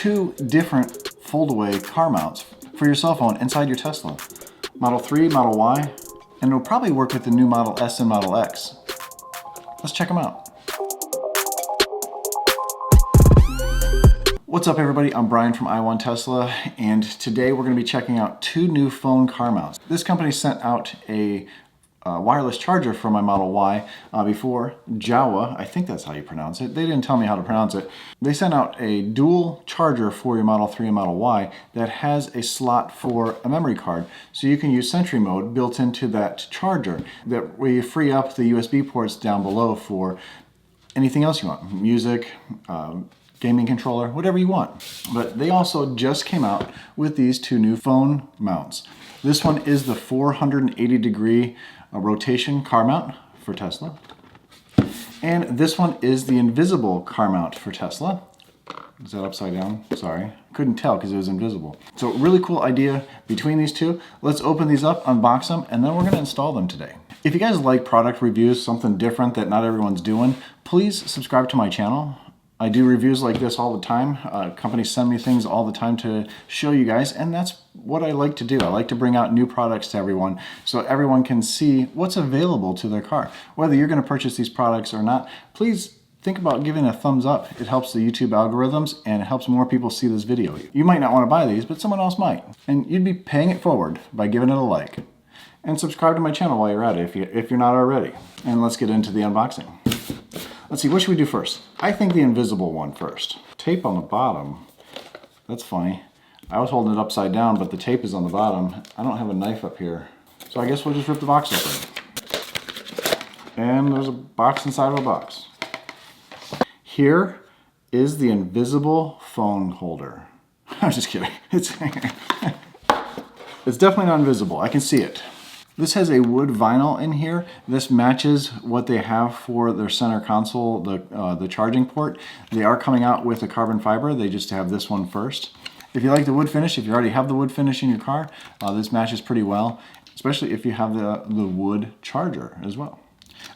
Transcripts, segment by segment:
two different fold-away car mounts for your cell phone inside your Tesla. Model 3, Model Y, and it'll probably work with the new Model S and Model X. Let's check them out. What's up everybody, I'm Brian from Tesla, and today we're going to be checking out two new phone car mounts. This company sent out a wireless charger for my Model Y before, Jawa, I think that's how you pronounce it. They didn't tell me how to pronounce it. They sent out a dual charger for your Model 3 and Model Y that has a slot for a memory card. So you can use Sentry mode built into that charger. That way you free up the USB ports down below for anything else you want. Music, gaming controller, whatever you want. But they also just came out with these two new phone mounts. This one is the 480-degree rotation car mount for Tesla. And this one is the invisible car mount for Tesla. Is that upside down? Sorry. Couldn't tell because it was invisible. So really cool idea between these two. Let's open these up, unbox them, and then we're going to install them today. If you guys like product reviews, something different that not everyone's doing, please subscribe to my channel. I do reviews like this all the time. Companies send me things all the time to show you guys, and that's what I like to do. I like to bring out new products to everyone so everyone can see what's available to their car. Whether you're going to purchase these products or not, please think about giving a thumbs up. It helps the YouTube algorithms and it helps more people see this video. You might not want to buy these, but someone else might. And you'd be paying it forward by giving it a like. And subscribe to my channel while you're at it if you're not already. And let's get into the unboxing. Let's see, what should we do first? I think the invisible one first. Tape on the bottom. That's funny. I was holding it upside down, but the tape is on the bottom. I don't have a knife up here. So I guess we'll just rip the box open. And there's a box inside of a box. Here is the invisible phone holder. I'm just kidding. It's definitely not invisible. I can see it. This has a wood vinyl in here. This matches what they have for their center console, the charging port. They are coming out with a carbon fiber. They just have this one first. If you like the wood finish, if you already have the wood finish in your car, this matches pretty well, especially if you have the wood charger as well.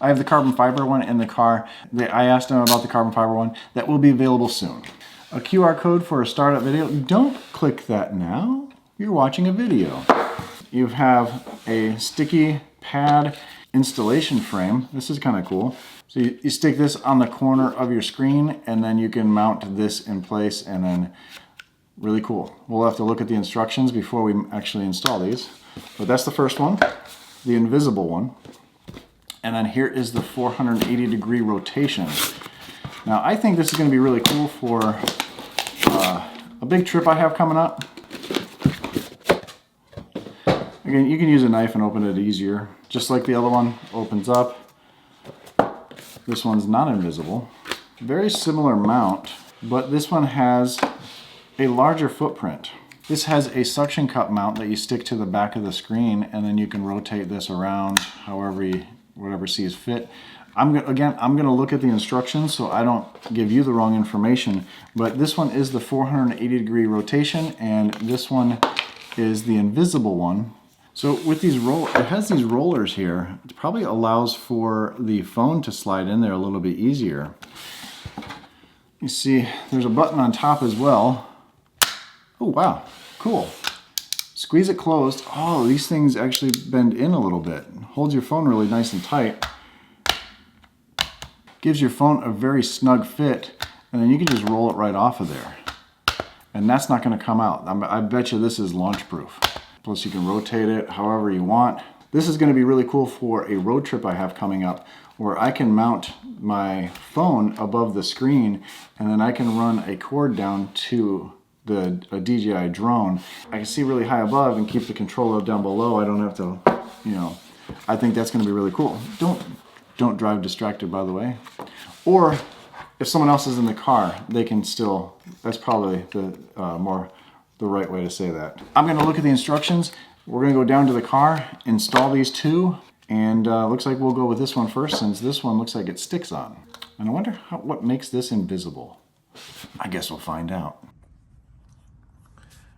I have the carbon fiber one in the car. I asked them about the carbon fiber one. That will be available soon. A QR code for a startup video. Don't click that now. You're watching a video. You have a sticky pad installation frame. This is kind of cool. So you stick this on the corner of your screen and then you can mount this in place, and then really cool. We'll have to look at the instructions before we actually install these. But that's the first one, the invisible one. And then here is the 480-degree rotation. Now I think this is going to be really cool for a big trip I have coming up. Again, you can use a knife and open it easier. Just like the other one opens up. This one's not invisible. Very similar mount, but this one has a larger footprint. This has a suction cup mount that you stick to the back of the screen, and then you can rotate this around whatever sees fit. I'm gonna look at the instructions so I don't give you the wrong information, but this one is the 480-degree rotation, and this one is the invisible one. So with these it has these rollers here. It probably allows for the phone to slide in there a little bit easier. You see, there's a button on top as well. Oh wow, cool. Squeeze it closed. Oh, these things actually bend in a little bit. Holds your phone really nice and tight. Gives your phone a very snug fit, and then you can just roll it right off of there. And that's not going to come out. I bet you this is launch proof. Plus you can rotate it however you want. This is going to be really cool for a road trip I have coming up, where I can mount my phone above the screen, and then I can run a cord down to a DJI drone. I can see really high above and keep the controller down below. I don't have to, I think that's going to be really cool. Don't drive distracted, by the way. Or if someone else is in the car, they can still, that's probably the right way to say that. I'm going to look at the instructions. We're going to go down to the car, install these two, and looks like we'll go with this one first, since this one looks like it sticks on. And I wonder what makes this invisible. I guess we'll find out.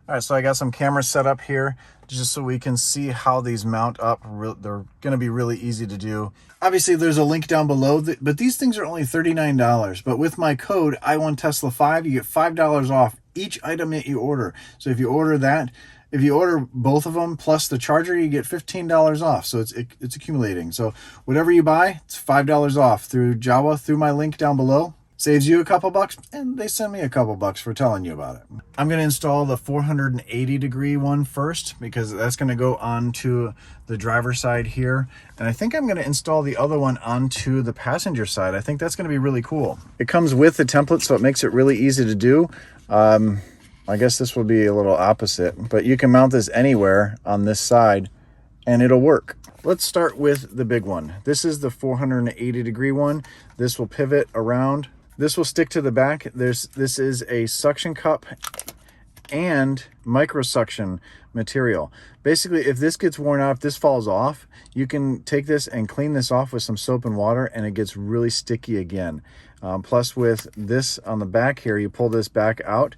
All right, so I got some cameras set up here just so we can see how these mount up. They're going to be really easy to do. Obviously, there's a link down below, but these things are only $39. But with my code, I1Tesla5, you get $5 off each item that you order. So if you order that, if you order both of them plus the charger, you get $15 off. So it's accumulating. So whatever you buy, it's $5 off through Jawa, through my link down below. Saves you a couple bucks, and they send me a couple bucks for telling you about it. I'm going to install the 480 degree one first, because that's going to go onto the driver's side here. And I think I'm going to install the other one onto the passenger side. I think that's going to be really cool. It comes with the template, so it makes it really easy to do. I guess this will be a little opposite, but you can mount this anywhere on this side and it'll work. Let's start with the big one. This is the 480 degree one. This will pivot around. This will stick to the back. This is a suction cup and micro suction material. Basically, if this gets worn out, if this falls off, you can take this and clean this off with some soap and water and it gets really sticky again. Plus with this on the back here, you pull this back out,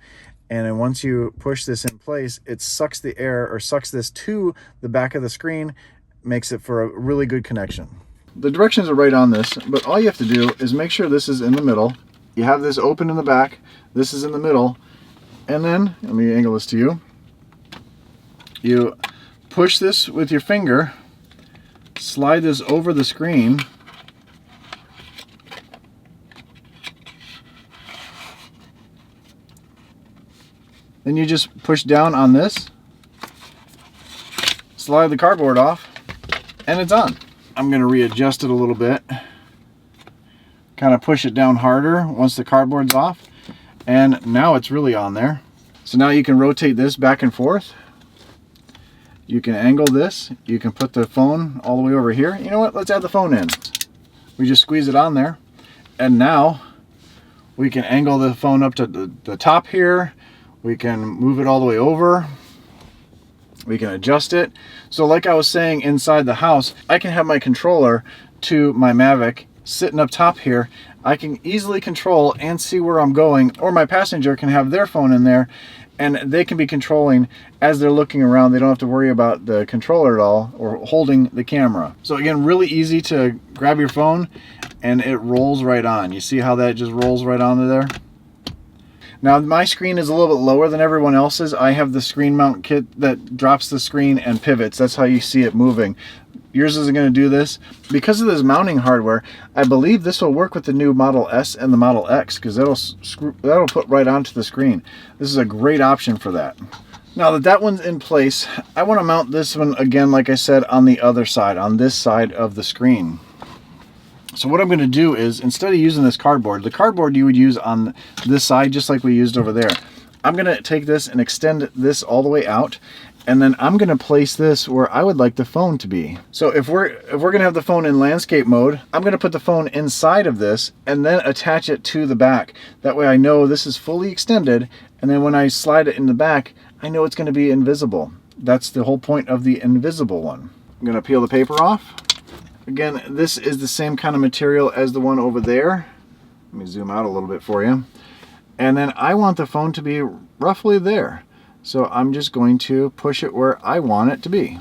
and then once you push this in place, it sucks the air, or sucks this to the back of the screen, makes it for a really good connection. The directions are right on this, but all you have to do is make sure this is in the middle. You have this open in the back, this is in the middle, and then, let me angle this to you. You push this with your finger, slide this over the screen, then you just push down on this, slide the cardboard off, and it's on. I'm going to readjust it a little bit. Kind of push it down harder once the cardboard's off, and now it's really on there. So now you can rotate this back and forth. You can angle this. You can put the phone all the way over here. You know what? Let's add the phone in. We just squeeze it on there, and now we can angle the phone up to the top here. We can move it all the way over. We can adjust it. So like I was saying, inside the house, I can have my controller to my Mavic sitting up top here. I can easily control and see where I'm going, or my passenger can have their phone in there and they can be controlling as they're looking around. They don't have to worry about the controller at all or holding the camera. So again, really easy to grab your phone and it rolls right on. You see how that just rolls right onto there? Now my screen is a little bit lower than everyone else's. I have the screen mount kit that drops the screen and pivots. That's how you see it moving. Yours isn't going to do this. Because of this mounting hardware, I believe this will work with the new Model S and the Model X, because that'll put right onto the screen. This is a great option for that. Now that one's in place, I want to mount this one again, like I said, on the other side, on this side of the screen. So what I'm going to do is, instead of using this cardboard, the cardboard you would use on this side, just like we used over there, I'm going to take this and extend this all the way out, and then I'm going to place this where I would like the phone to be. So if we're going to have the phone in landscape mode, I'm going to put the phone inside of this and then attach it to the back. That way I know this is fully extended, and then when I slide it in the back, I know it's going to be invisible. That's the whole point of the invisible one. I'm going to peel the paper off. Again, this is the same kind of material as the one over there. Let me zoom out a little bit for you. And then I want the phone to be roughly there. So I'm just going to push it where I want it to be.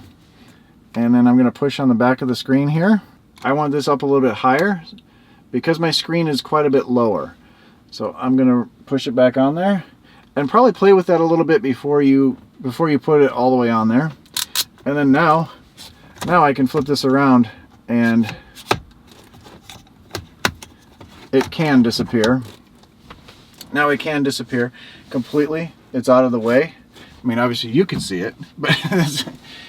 And then I'm going to push on the back of the screen here. I want this up a little bit higher because my screen is quite a bit lower. So I'm going to push it back on there and probably play with that a little bit before you put it all the way on there. And then now I can flip this around and it can disappear. Now it can disappear completely. It's out of the way. I mean, obviously you can see it, but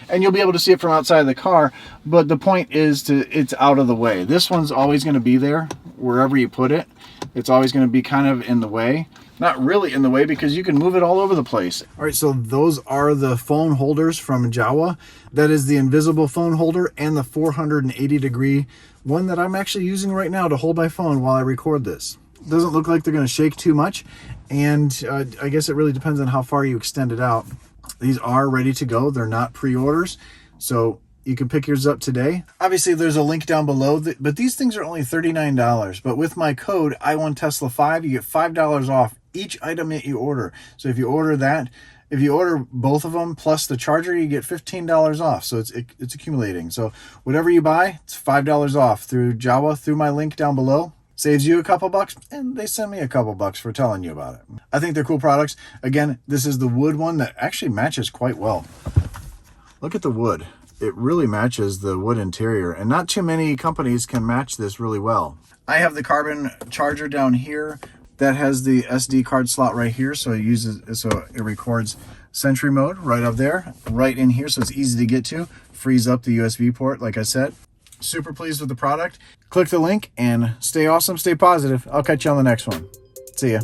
and you'll be able to see it from outside the car, but the point is it's out of the way. This one's always going to be there wherever you put it. It's always going to be kind of in the way. Not really in the way, because you can move it all over the place. All right, so those are the phone holders from Jawa. That is the invisible phone holder and the 480 degree one that I'm actually using right now to hold my phone while I record this. It doesn't look like they're going to shake too much, and I guess it really depends on how far you extend it out. These are ready to go. They're not pre-orders, so you can pick yours up today. Obviously, there's a link down below, but these things are only $39. But with my code I1Tesla5, you get $5 off each item that you order. So if you order that, if you order both of them plus the charger, you get $15 off. So it's accumulating. So whatever you buy, it's $5 off through Jawa, through my link down below. Saves you a couple bucks, and they send me a couple bucks for telling you about it. I think they're cool products. Again, this is the wood one that actually matches quite well. Look at the wood. It really matches the wood interior, and not too many companies can match this really well. I have the carbon charger down here that has the SD card slot right here, so it records Sentry mode right up there, right in here, so it's easy to get to. Frees up the USB port, like I said. Super pleased with the product. Click the link and stay awesome, stay positive. I'll catch you on the next one. See ya.